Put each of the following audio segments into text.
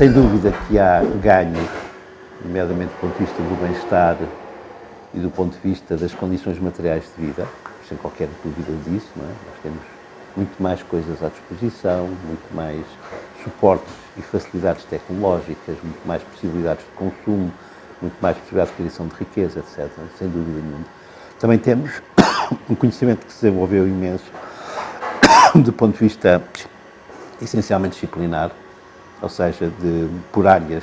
Sem dúvida que há ganho, nomeadamente do ponto de vista do bem-estar e do ponto de vista das condições materiais de vida, sem qualquer dúvida disso, não é? Nós temos muito mais coisas à disposição, muito mais suportes e facilidades tecnológicas, muito mais possibilidades de consumo, muito mais possibilidades de criação de riqueza, etc., sem dúvida nenhuma. Também temos um conhecimento que se desenvolveu imenso do ponto de vista essencialmente disciplinar, ou seja, por áreas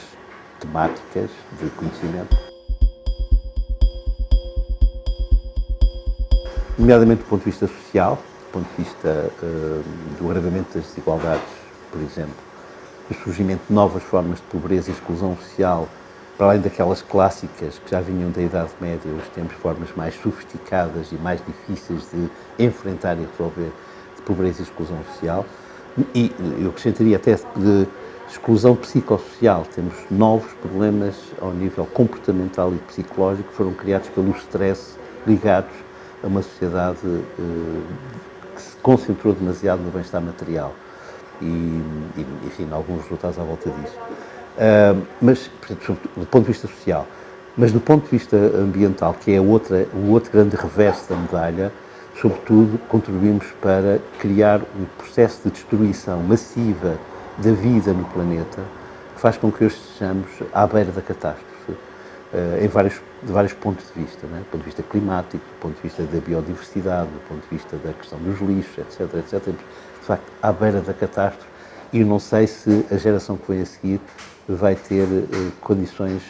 temáticas de conhecimento, nomeadamente do ponto de vista social, do ponto de vista do agravamento das desigualdades, por exemplo, do surgimento de novas formas de pobreza e exclusão social, para além daquelas clássicas que já vinham da Idade Média, hoje temos formas mais sofisticadas e mais difíceis de enfrentar e resolver de pobreza e exclusão social. E eu acrescentaria até de exclusão psicossocial. Temos novos problemas ao nível comportamental e psicológico que foram criados pelo stress ligados a uma sociedade que se concentrou demasiado no bem-estar material e, enfim, alguns resultados à volta disso. Mas, portanto, do ponto de vista social, mas do ponto de vista ambiental, que é o outro grande reverso da medalha, sobretudo, contribuímos para criar um processo de destruição massiva da vida no planeta, que faz com que hoje estejamos à beira da catástrofe, de vários pontos de vista, não é? Do ponto de vista climático, do ponto de vista da biodiversidade, do ponto de vista da questão dos lixos, etc., etc., de facto, à beira da catástrofe, e eu não sei se a geração que vem a seguir vai ter condições,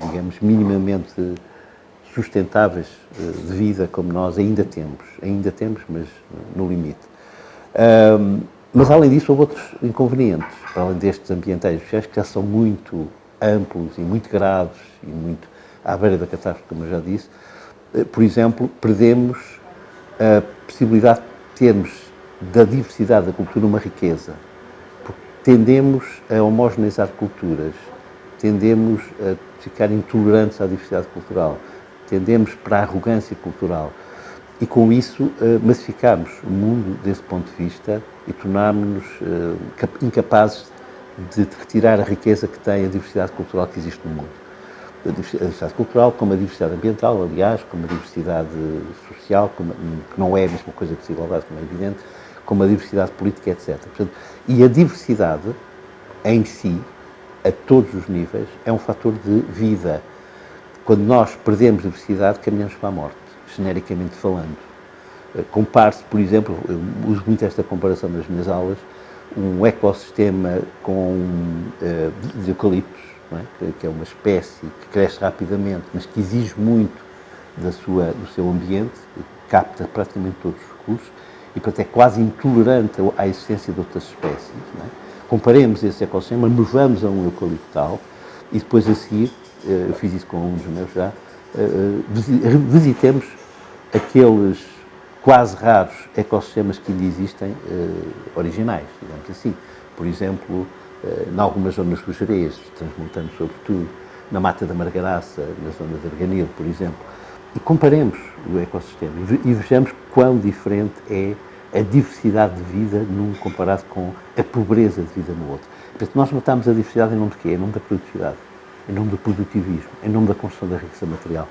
digamos, minimamente sustentáveis de vida como nós ainda temos, mas no limite. Mas, além disso, houve outros inconvenientes, para além destes ambientais e sociais, que já são muito amplos e muito graves e muito à beira da catástrofe, como eu já disse. Por exemplo, perdemos a possibilidade de termos da diversidade da cultura uma riqueza, porque tendemos a homogeneizar culturas, tendemos a ficar intolerantes à diversidade cultural, tendemos para a arrogância cultural e, com isso, massificamos o mundo desse ponto de vista e tornámos-nos incapazes de retirar a riqueza que tem a diversidade cultural que existe no mundo. A diversidade cultural, como a diversidade ambiental, aliás, como a diversidade social, que não é a mesma coisa que desigualdade, como é evidente, como a diversidade política, etc. Portanto, e a diversidade, em si, a todos os níveis, é um fator de vida. Quando nós perdemos a diversidade, caminhamos para a morte, genericamente falando. Compare-se, por exemplo, eu uso muito esta comparação nas minhas aulas, um ecossistema de eucaliptos, não é? Que é uma espécie que cresce rapidamente, mas que exige muito do seu ambiente, capta praticamente todos os recursos e, portanto, é quase intolerante à existência de outras espécies. Não é? Comparemos esse ecossistema, movamos a um eucaliptal e depois a seguir, eu fiz isso com um dos meus já, visitemos aqueles quase raros ecossistemas que ainda existem, originais, digamos assim. Por exemplo, em algumas zonas dos Jerez, transmontano sobretudo, na Mata da Margaraça, na zona de Arganil, por exemplo, e comparemos o ecossistema e vejamos quão diferente é a diversidade de vida num comparado com a pobreza de vida no outro. Portanto, nós matamos a diversidade em nome de quê? Em nome da produtividade, em nome do produtivismo, em nome da construção da riqueza material.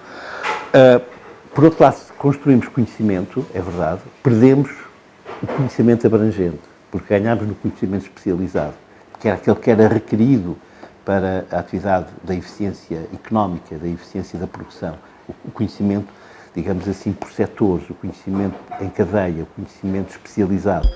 Por outro lado, se construímos conhecimento, é verdade, perdemos o conhecimento abrangente, porque ganhámos no conhecimento especializado, que era aquele que era requerido para a atividade da eficiência económica, da eficiência da produção. O conhecimento, digamos assim, por setores, o conhecimento em cadeia, o conhecimento especializado.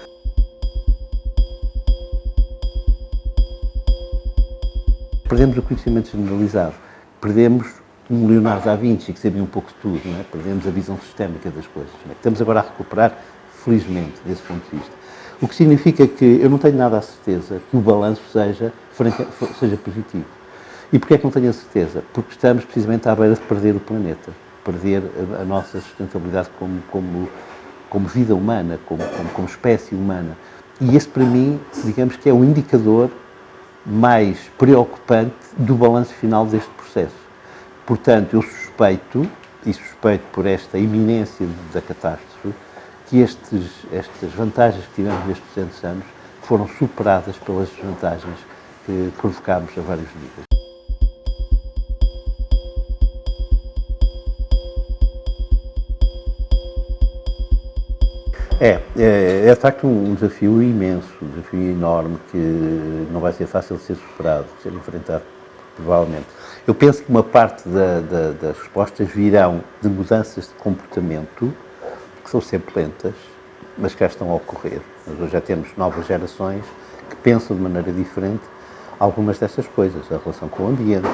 Perdemos o conhecimento generalizado, perdemos um Leonardo da Vinci, que sabia um pouco de tudo, não é? Perdemos a visão sistémica das coisas. Não é? Estamos agora a recuperar, felizmente, desse ponto de vista. O que significa que eu não tenho nada a certeza que o balanço seja positivo. E porquê é que não tenho a certeza? Porque estamos precisamente à beira de perder o planeta, perder a nossa sustentabilidade como vida humana, como espécie humana. E esse, para mim, digamos que é o indicador mais preocupante do balanço final deste processo. Portanto, eu suspeito por esta iminência da catástrofe, que estas vantagens que tivemos nestes 200 anos foram superadas pelas desvantagens que provocámos a vários níveis. É de facto um desafio imenso, um desafio enorme que não vai ser fácil de ser superado, de ser enfrentado, provavelmente. Eu penso que uma parte das respostas virão de mudanças de comportamento, que são sempre lentas, mas que já estão a ocorrer. Nós hoje já temos novas gerações que pensam de maneira diferente algumas dessas coisas, a relação com o ambiente,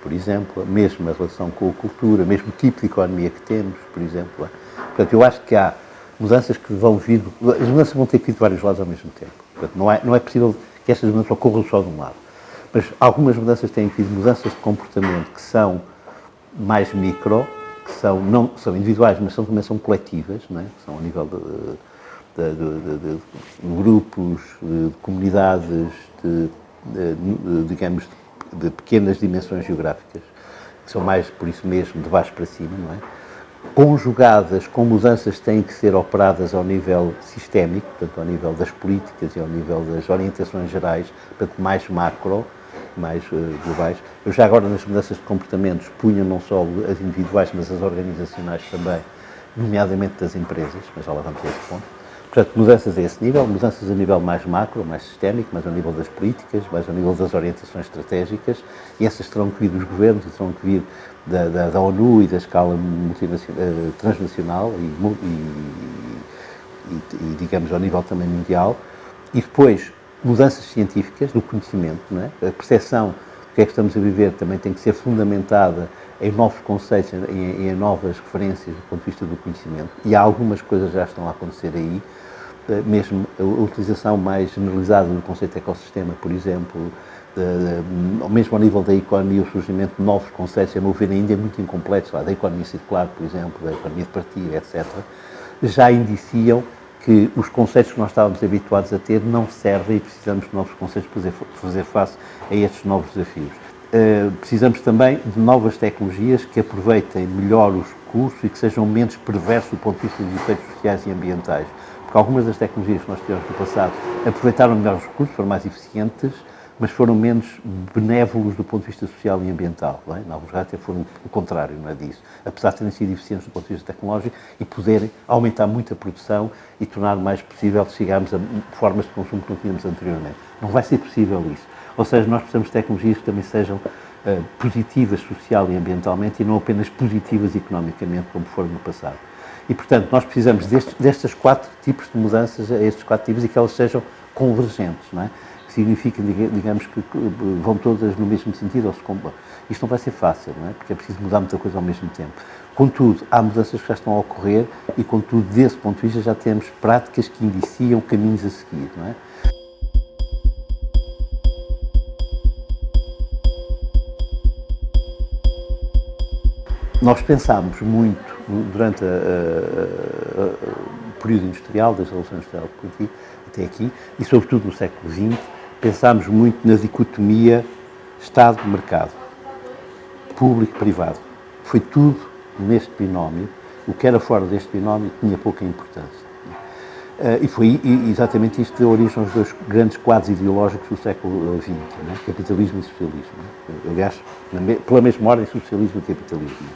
por exemplo, mesmo a relação com a cultura, mesmo o tipo de economia que temos, por exemplo. Portanto, eu acho que há mudanças que vão vir, as mudanças vão ter que vir de vários lados ao mesmo tempo. Portanto, não é possível que estas mudanças ocorram só de um lado. Mas algumas mudanças têm que vir, mudanças de comportamento que são mais micro, que não são individuais, mas também são coletivas, não é? São a nível de grupos, de comunidades, digamos, de pequenas dimensões geográficas, que são mais, por isso mesmo, de baixo para cima, não é? Conjugadas com mudanças que têm que ser operadas ao nível sistémico, portanto, ao nível das políticas e ao nível das orientações gerais, portanto, mais macro, mais globais. Eu já agora, nas mudanças de comportamentos, punha não só as individuais, mas as organizacionais também, nomeadamente das empresas, mas já lá vamos a esse ponto. Portanto, mudanças a esse nível, mudanças a nível mais macro, mais sistémico, mais ao nível das políticas, mais ao nível das orientações estratégicas, e essas terão que vir dos governos, e terão que vir da ONU e da escala transnacional e, digamos, ao nível também mundial. E depois, mudanças científicas do conhecimento, não é? A percepção do que é que estamos a viver também tem que ser fundamentada em novos conceitos, em novas referências do ponto de vista do conhecimento. E há algumas coisas que já estão a acontecer aí, mesmo a utilização mais generalizada do conceito de ecossistema, por exemplo, mesmo ao nível da economia, o surgimento de novos conceitos, a meu ver, ainda é muito incompletos, da economia circular, por exemplo, da economia de partilha, etc., já indiciam que os conceitos que nós estávamos habituados a ter não servem e precisamos de novos conceitos para fazer face a estes novos desafios. Precisamos também de novas tecnologias que aproveitem melhor os recursos e que sejam menos perversos do ponto de vista dos efeitos sociais e ambientais. Porque algumas das tecnologias que nós tivemos no passado aproveitaram melhor os recursos, foram mais eficientes, mas foram menos benévolos do ponto de vista social e ambiental. Não é? Em alguns casos até foram o contrário, não é disso. Apesar de terem sido eficientes do ponto de vista tecnológico e poderem aumentar muito a produção e tornar mais possível chegarmos a formas de consumo que não tínhamos anteriormente. Não vai ser possível isso. Ou seja, nós precisamos de tecnologias que também sejam positivas social e ambientalmente e não apenas positivas economicamente, como foram no passado. E, portanto, nós precisamos destes 4 tipos de mudanças, a estes 4 tipos, e que elas sejam convergentes, não é? Que significa, digamos, que vão todas no mesmo sentido ou se completam. Isto não vai ser fácil, não é? Porque é preciso mudar muita coisa ao mesmo tempo. Contudo, há mudanças que já estão a ocorrer e, contudo, desse ponto de vista, já temos práticas que indiciam caminhos a seguir, não é? Nós pensámos muito, durante o período industrial, das relações industriais até aqui, e sobretudo no século XX, pensámos muito na dicotomia Estado-mercado, público-privado. Foi tudo neste binómio, o que era fora deste binómio tinha pouca importância. E foi exatamente isto que deu origem aos 2 grandes quadros ideológicos do século XX, né? Capitalismo e socialismo. Aliás, pela mesma ordem, socialismo e capitalismo.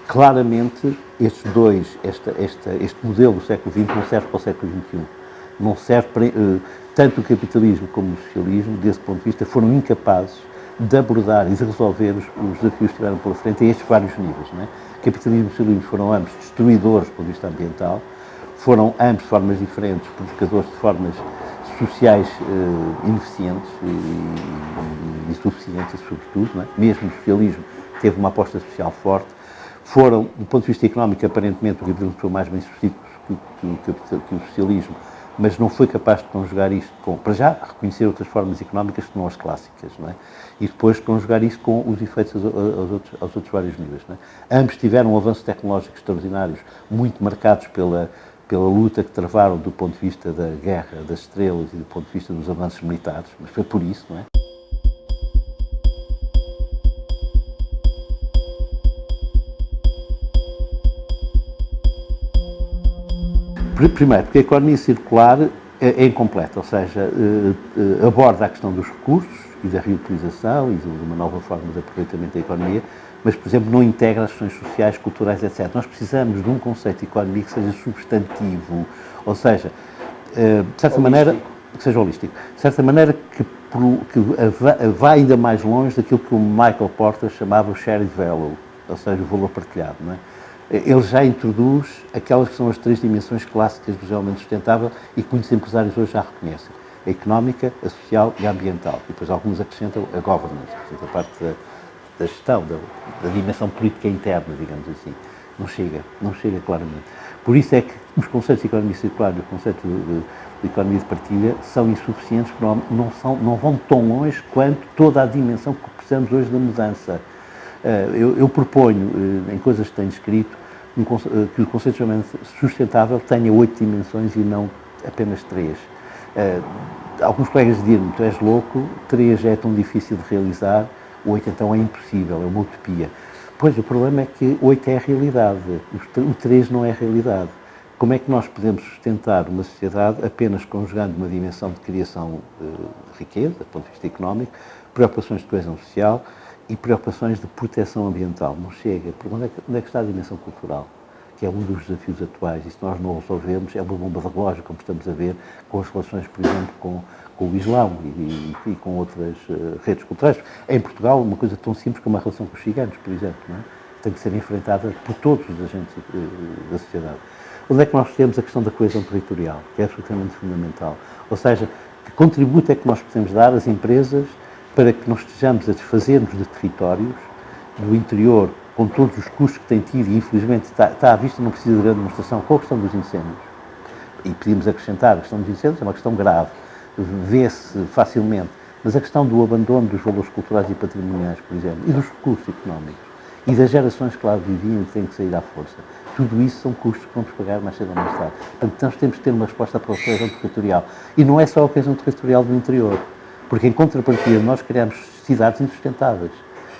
Claramente, estes dois, este modelo do século XX não serve para o século XXI. Não serve para, tanto o capitalismo como o socialismo, desse ponto de vista, foram incapazes de abordar e de resolver os desafios que tiveram pela frente a estes vários níveis. Não é? Capitalismo e socialismo foram ambos destruidores do ponto de vista ambiental, foram ambos de formas diferentes, provocadores de formas sociais ineficientes e suficientes, sobretudo. Não é? Mesmo o socialismo teve uma aposta social forte. Foram, do ponto de vista económico, aparentemente, o capitalismo foi mais bem sucedido que o socialismo, mas não foi capaz de conjugar isto com, para já, reconhecer outras formas económicas que não as clássicas, não é? E depois conjugar isso com os efeitos aos outros vários níveis, não é? Ambos tiveram avanços tecnológicos extraordinários, muito marcados pela luta que travaram do ponto de vista da guerra das estrelas e do ponto de vista dos avanços militares, mas foi por isso, não é? Primeiro, porque a economia circular é incompleta, ou seja, aborda a questão dos recursos e da reutilização e de uma nova forma de aproveitamento da economia, mas, por exemplo, não integra as questões sociais, culturais, etc. Nós precisamos de um conceito de economia que seja substantivo, ou seja, de certa maneira, que seja holístico, de certa maneira que vá ainda mais longe daquilo que o Michael Porter chamava o shared value, ou seja, o valor partilhado, não é? Ele já introduz aquelas que são as 3 dimensões clássicas do desenvolvimento sustentável e que muitos empresários hoje já reconhecem: a económica, a social e a ambiental. E depois alguns acrescentam a governance, portanto, a parte da gestão, da dimensão política interna, digamos assim. Não chega claramente. Por isso é que os conceitos de economia circular e o conceito de economia de partilha são insuficientes, porque não vão tão longe quanto toda a dimensão que precisamos hoje da mudança. Eu proponho, em coisas que tenho escrito, que o conceito de desenvolvimento sustentável tenha 8 dimensões e não apenas 3. Alguns colegas diziam-me: tu és louco, 3 é tão difícil de realizar, 8 então é impossível, é uma utopia. Pois, o problema é que 8 é a realidade, o 3 não é a realidade. Como é que nós podemos sustentar uma sociedade apenas conjugando uma dimensão de criação de riqueza, do ponto de vista económico, preocupações de coesão social e preocupações de proteção ambiental? Não chega. Porque onde é que está a dimensão cultural? Que é um dos desafios atuais, e se nós não o resolvemos, é uma bomba de relógio, como estamos a ver com as relações, por exemplo, com o Islão e com outras redes culturais. Em Portugal, uma coisa tão simples como a relação com os ciganos, por exemplo, não é? Tem que ser enfrentada por todos os agentes da sociedade. Onde é que nós temos a questão da coesão territorial, que é absolutamente fundamental? Ou seja, que contributo é que nós podemos dar às empresas para que nós estejamos a desfazer-nos de territórios do interior, com todos os custos que tem tido, e infelizmente está à vista, não precisa de grande demonstração, com a questão dos incêndios. E podíamos acrescentar, a questão dos incêndios é uma questão grave, vê-se facilmente, mas a questão do abandono dos valores culturais e patrimoniais, por exemplo, e dos recursos económicos, e das gerações que lá viviam e que têm que sair à força, tudo isso são custos que vamos pagar mais cedo ou mais tarde. Portanto, nós temos que ter uma resposta para a coesão territorial. E não é só a coesão territorial do interior, porque em contrapartida nós criamos cidades insustentáveis,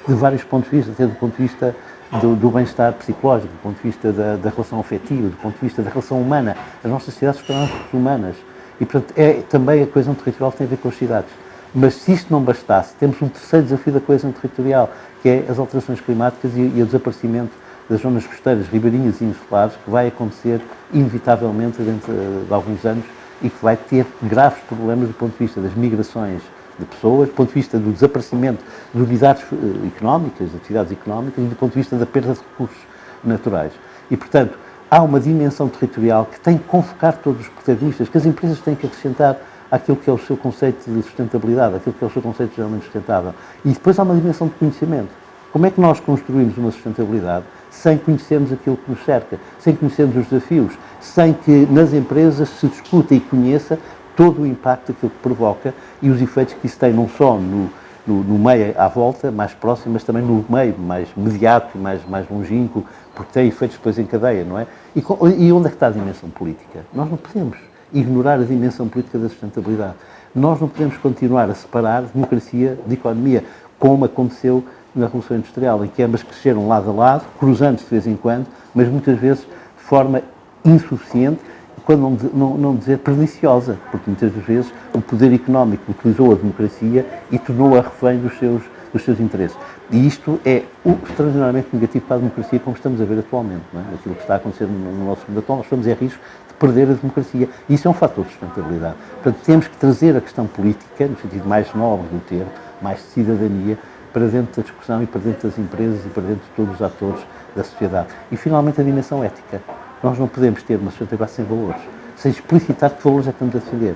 de vários pontos de vista, até do ponto de vista do bem-estar psicológico, do ponto de vista da relação afetiva, do ponto de vista da relação humana. As nossas cidades tornam-se humanas. E, portanto, também a coesão territorial tem a ver com as cidades. Mas se isto não bastasse, temos um terceiro desafio da coesão territorial, que é as alterações climáticas e o desaparecimento das zonas costeiras, ribeirinhas e insulares, que vai acontecer inevitavelmente dentro de alguns anos e que vai ter graves problemas do ponto de vista das migrações de pessoas, do ponto de vista do desaparecimento de unidades económicas, de atividades económicas e do ponto de vista da perda de recursos naturais. E, portanto, há uma dimensão territorial que tem que convocar todos os protagonistas, que as empresas têm que acrescentar àquilo que é o seu conceito de sustentabilidade, àquilo que é o seu conceito de desenvolvimento sustentável. E depois há uma dimensão de conhecimento. Como é que nós construímos uma sustentabilidade sem conhecermos aquilo que nos cerca, sem conhecermos os desafios, sem que nas empresas se discuta e conheça todo o impacto daquilo que provoca e os efeitos que isso tem não só no meio à volta, mais próximo, mas também no meio mais imediato, mais longínquo, porque tem efeitos depois em cadeia, não é? E onde é que está a dimensão política? Nós não podemos ignorar a dimensão política da sustentabilidade. Nós não podemos continuar a separar democracia de economia, como aconteceu na Revolução Industrial, em que ambas cresceram lado a lado, cruzando-se de vez em quando, mas muitas vezes de forma insuficiente, quando não dizer perniciosa, porque muitas vezes o poder económico utilizou a democracia e tornou-a refém dos seus interesses. E isto é extraordinariamente negativo para a democracia, como estamos a ver atualmente. Não é? Aquilo que está a acontecer no nosso mundo atual, nós estamos em risco de perder a democracia. E isso é um fator de sustentabilidade. Portanto, temos que trazer a questão política, no sentido mais nobre do termo, mais de cidadania, para dentro da discussão e para dentro das empresas e para dentro de todos os atores da sociedade. E, finalmente, a dimensão ética. Nós não podemos ter uma sustentabilidade sem valores, sem explicitar que valores é que estamos a defender.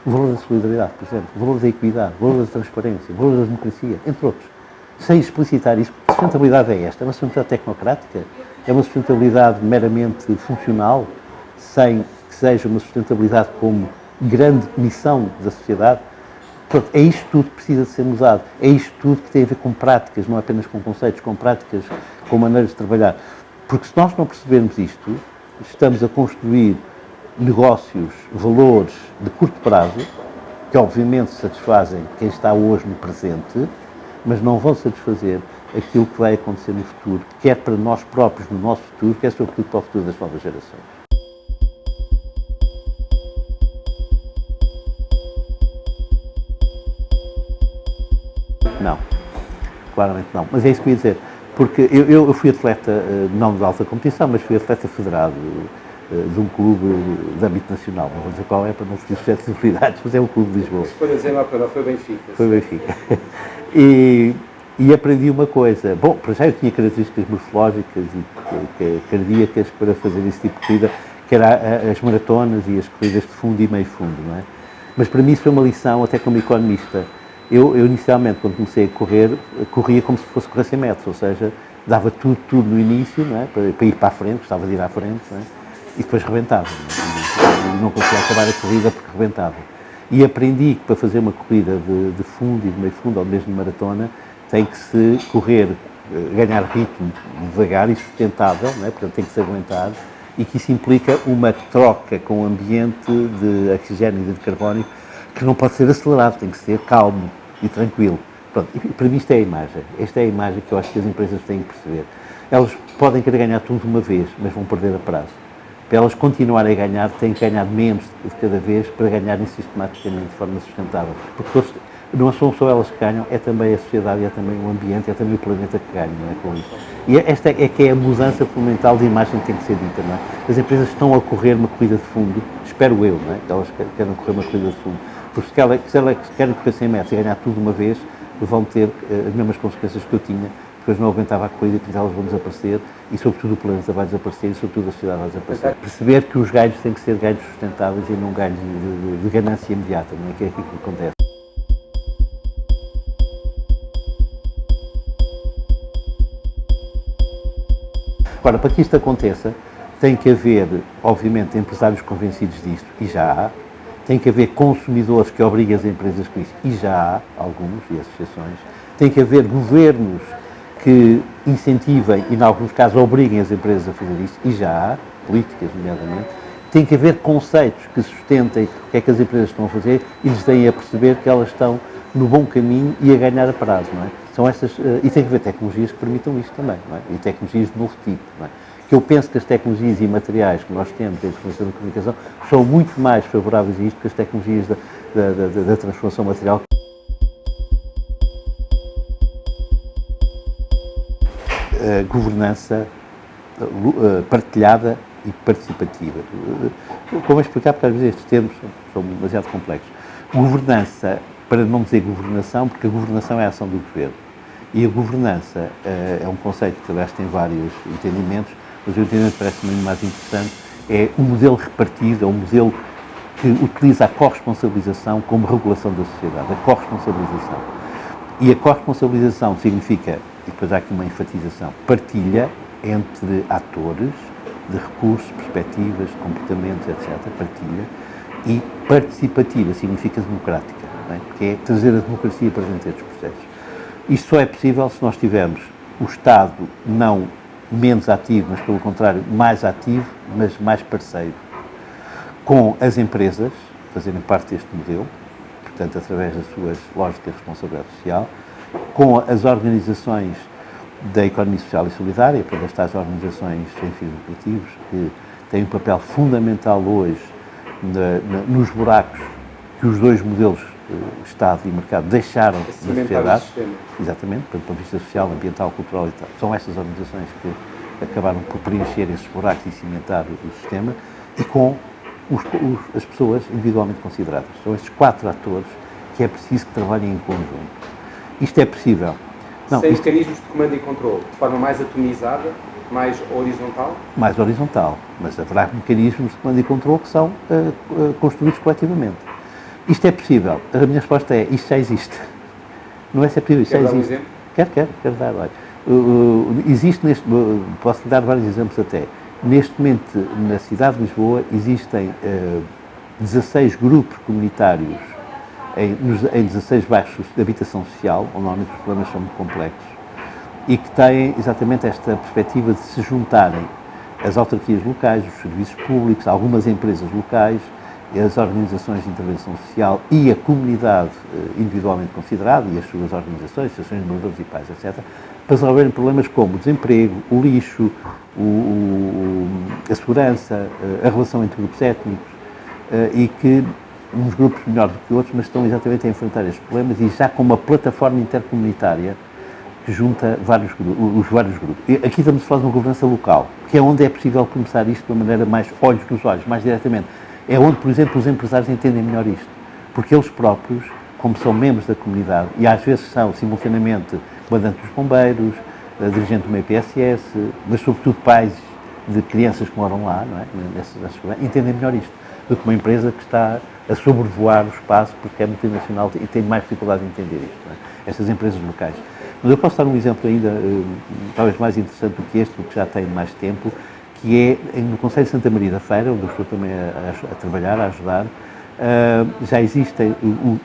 O valor da solidariedade, por exemplo, o valor da equidade, o valor da transparência, o valor da democracia, entre outros. Sem explicitar isso, que sustentabilidade é esta? É uma sustentabilidade tecnocrática? É uma sustentabilidade meramente funcional, sem que seja uma sustentabilidade como grande missão da sociedade? Pronto, é isto tudo que precisa de ser mudado. É isto tudo que tem a ver com práticas, não apenas com conceitos, com práticas, com maneiras de trabalhar. Porque se nós não percebermos isto, estamos a construir negócios, valores de curto prazo, que obviamente satisfazem quem está hoje no presente, mas não vão satisfazer aquilo que vai acontecer no futuro, quer para nós próprios no nosso futuro, quer sobretudo para o futuro das novas gerações. não. Claramente não. Mas é isso que eu ia dizer. Porque eu fui atleta, não de alta competição, mas fui atleta federado de um clube de âmbito nacional. Não vou dizer qual é, para não fugir suscetibilidades, mas é o Clube de Lisboa. Se for a dizer lá para lá, foi Benfica. Foi Benfica. E aprendi uma coisa. Bom, para já eu tinha características morfológicas e cardíacas para fazer esse tipo de corrida, que era as maratonas e as corridas de fundo e meio fundo, não é? Mas para mim isso foi uma lição, até como economista. Eu inicialmente, quando comecei a correr, corria como se fosse correr 100 metros, ou seja, dava tudo no início, não é? Para ir para a frente, gostava de ir à frente, não é? E depois rebentava. Não conseguia acabar a corrida porque rebentava. E aprendi que para fazer uma corrida de fundo e de meio fundo, ou mesmo de maratona, tem que se correr, ganhar ritmo devagar e sustentável, não é? Portanto tem que se aguentar, e que isso implica uma troca com o ambiente de oxigênio e de carbónio que não pode ser acelerado, tem que ser calmo e tranquilo. Pronto, e para mim isto é a imagem. Esta é a imagem que eu acho que as empresas têm que perceber. Elas podem querer ganhar tudo de uma vez, mas vão perder a prazo. Para elas continuarem a ganhar, têm que ganhar menos de cada vez para ganharem sistematicamente, de forma sustentável. Porque todos, não são só elas que ganham, é também a sociedade, é também o ambiente, é também o planeta que ganha, não é, com isso. E esta é que é a mudança fundamental de imagem que tem que ser dita, não é? As empresas estão a correr uma corrida de fundo, espero eu, não é? Que elas querem correr uma corrida de fundo, porque se elas querem correr 100 metros e ganhar tudo de uma vez, vão ter as mesmas consequências que eu tinha, depois não aguentava a corrida, que elas vão desaparecer e, sobretudo, o planeta vai desaparecer e, sobretudo, a sociedade vai desaparecer. Perceber que os ganhos têm que ser ganhos sustentáveis e não ganhos de ganância imediata, não é? Que é aquilo que acontece. Agora, para que isto aconteça, tem que haver, obviamente, empresários convencidos disto, e já há. Tem que haver consumidores que obriguem as empresas com isso, e já há alguns, e associações. Tem que haver governos que incentivem e, em alguns casos, obriguem as empresas a fazer isso, e já há, políticas, nomeadamente. Tem que haver conceitos que sustentem o que é que as empresas estão a fazer e lhes deem a perceber que elas estão no bom caminho e a ganhar a prazo, não é? São estas, e tem que haver tecnologias que permitam isto também, não é? E tecnologias de novo tipo, não é? Que eu penso que as tecnologias e materiais que nós temos em informação e comunicação são muito mais favoráveis a isto que as tecnologias da transformação material. Governança partilhada e participativa. Como explicar, porque às vezes estes termos são demasiado complexos. Governança, para não dizer governação, porque a governação é a ação do governo. E a governança é um conceito que, aliás, tem vários entendimentos, mas o entendimento parece-me mais interessante, é um modelo repartido, é um modelo que utiliza a corresponsabilização como regulação da sociedade, a corresponsabilização. E a corresponsabilização significa, e depois há aqui uma enfatização, partilha entre atores de recursos, perspectivas, comportamentos, etc., partilha, e participativa significa democrática, não é? Que é trazer a democracia para dentro destes processos. Isto só é possível se nós tivermos o Estado não menos ativo, mas pelo contrário, mais ativo, mas mais parceiro, com as empresas fazerem parte deste modelo, portanto, através das suas lógicas de responsabilidade social, com as organizações da economia social e solidária, para estas organizações sem fins lucrativos, que têm um papel fundamental hoje nos buracos que os dois modelos, Estado e mercado, deixaram na sociedade. Exatamente, do ponto de vista social, ambiental, cultural e tal. São estas organizações que acabaram por preencher esses buracos e cimentar o sistema, e com as pessoas individualmente consideradas. São estes 4 atores que é preciso que trabalhem em conjunto. Isto é possível. Não, sem mecanismos de comando e controle, de forma mais atomizada, mais horizontal? Mais horizontal, mas haverá mecanismos de comando e controle que são construídos coletivamente. Isto é possível? A minha resposta é, isto já existe. Não é se é possível, isto já existe. Quer dar um exemplo? Quero dar, olha. Existe posso lhe dar vários exemplos até. Neste momento, na cidade de Lisboa, existem 16 grupos comunitários em 16 bairros de habitação social, onde normalmente os problemas são muito complexos, e que têm exatamente esta perspectiva de se juntarem as autarquias locais, os serviços públicos, algumas empresas locais, as organizações de intervenção social e a comunidade individualmente considerada, e as suas organizações, associações de moradores e pais, etc., para resolverem problemas como o desemprego, o lixo, a segurança, a relação entre grupos étnicos, e que uns grupos melhores do que outros, mas estão exatamente a enfrentar estes problemas e já com uma plataforma intercomunitária que junta os vários grupos. E aqui estamos a falar de uma governança local, que é onde é possível começar isto de uma maneira mais olhos nos olhos, mais diretamente. É onde, por exemplo, os empresários entendem melhor isto, porque eles próprios, como são membros da comunidade, e às vezes são simultaneamente comandante dos bombeiros, dirigente de uma IPSS, mas sobretudo pais de crianças que moram lá, não é? Entendem melhor isto do que uma empresa que está a sobrevoar o espaço porque é multinacional e tem mais dificuldade em entender isto, não é? Estas empresas locais. Mas eu posso dar um exemplo ainda, talvez mais interessante do que este, porque já tem mais tempo, que é no Conselho de Santa Maria da Feira, onde eu estou também a trabalhar, a ajudar. Já existem,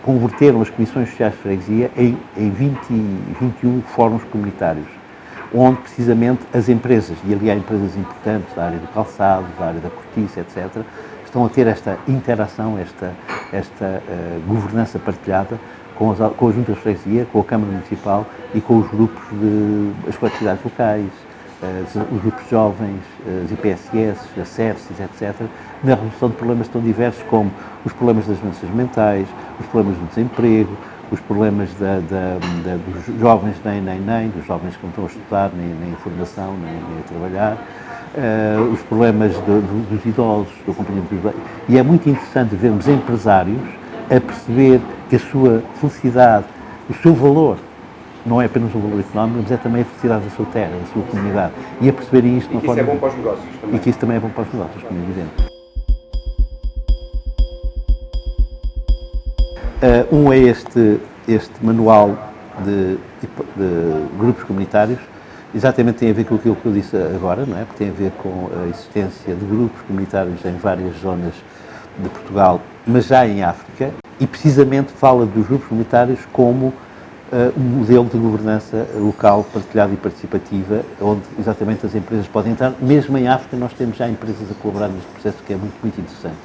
converteram as comissões sociais de freguesia em 21 fóruns comunitários, onde precisamente as empresas, e ali há empresas importantes da área do calçado, da área da cortiça, etc., estão a ter esta interação, esta governança partilhada com as juntas de freguesia, com a Câmara Municipal e com os grupos as coletividades locais, os grupos de jovens, as IPSS, as CERCIS, etc., na resolução de problemas tão diversos como os problemas das doenças mentais, os problemas do desemprego, os problemas dos jovens nem, dos jovens que não estão a estudar, nem em formação, nem a trabalhar, os problemas dos idosos, do acompanhamento dos idosos. E é muito interessante vermos empresários a perceber que a sua felicidade, o seu valor, não é apenas o valor económico, mas é também a felicidade da sua terra, da sua comunidade. E a perceberem isto de uma forma... E que isso é bom para os negócios também. E que isso também é bom para os negócios, como é evidente. Um é este manual de grupos comunitários, exatamente tem a ver com aquilo que eu disse agora, não é? Porque tem a ver com a existência de grupos comunitários em várias zonas de Portugal, mas já em África, e precisamente fala dos grupos comunitários como um modelo de governança local partilhada e participativa, onde exatamente as empresas podem entrar. Mesmo em África nós temos já empresas a colaborar neste processo, que é muito, muito interessante.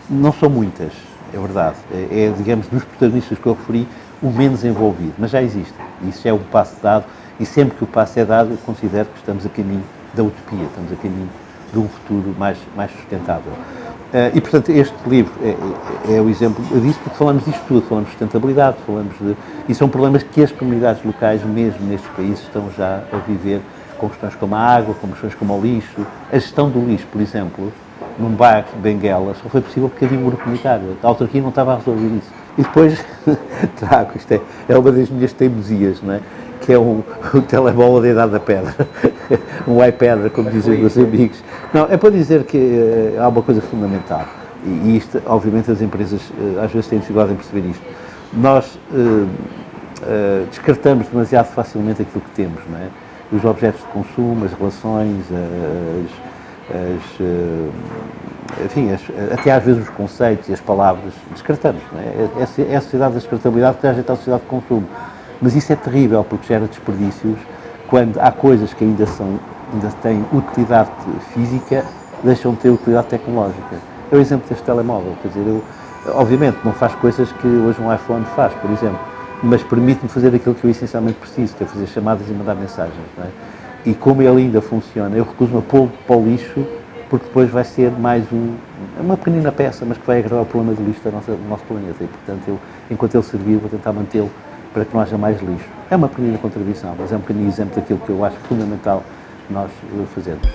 Não são muitas, é verdade. É, digamos, dos protagonistas que eu referi, o menos envolvido, mas já existe. Isso é um passo dado, e sempre que o passo é dado, eu considero que estamos a caminho da utopia, estamos a caminho de um futuro mais sustentável. E, portanto, este livro é o exemplo disso, porque falamos disto tudo, falamos de sustentabilidade, e são problemas que as comunidades locais, mesmo nestes países, estão já a viver, com questões como a água, com questões como o lixo. A gestão do lixo, por exemplo, num bairro de Benguela, só foi possível porque havia um grupo comunitário. A autarquia não estava a resolver isso. E depois, trago, isto é uma das minhas teimosias, não é? Que é o telemóvel da idade da pedra, um iPad, como dizem os meus amigos. Não, é para dizer que há uma coisa fundamental, e isto, obviamente, as empresas às vezes têm dificuldade em perceber isto. Nós descartamos demasiado facilmente aquilo que temos, não é? Os objetos de consumo, as relações, enfim, até às vezes os conceitos e as palavras, descartamos, não é? É a sociedade da descartabilidade que está a sociedade de consumo. Mas isso é terrível, porque gera desperdícios quando há coisas que ainda têm utilidade física, deixam de ter utilidade tecnológica. É o exemplo deste telemóvel, quer dizer, obviamente não faz coisas que hoje um iPhone faz, por exemplo, mas permite-me fazer aquilo que eu essencialmente preciso, que é fazer chamadas e mandar mensagens, não é? E como ele ainda funciona, eu recuso-me a pô-lo para o lixo, porque depois vai ser mais uma pequenina peça, mas que vai agravar o problema do lixo do nosso planeta. E, portanto, eu, enquanto ele servir, vou tentar mantê-lo para que não haja mais lixo. É uma pequenina contribuição, mas é um pequenino exemplo daquilo que eu acho fundamental nós fazermos.